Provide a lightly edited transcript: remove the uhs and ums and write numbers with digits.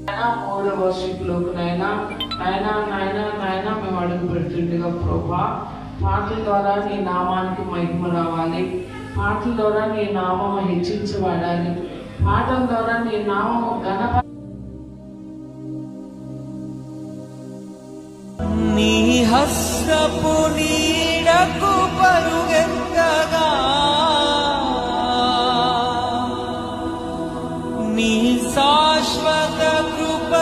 మూడో వర్షిప్లోకి నాయనా నాయనా నాయనా నాయనా మేము అడుగు పెడుతుండగా ప్రభా, పాటల ద్వారా నీ నామానికి మహిమ రావాలి, పాటల ద్వారా నీ నామము హెచ్చించబడాలి, పాటల ద్వారా నీ నామము ఘన నీ హస్తపు నీడకు పరుగెత్తగా నీ శాశ్వత కృప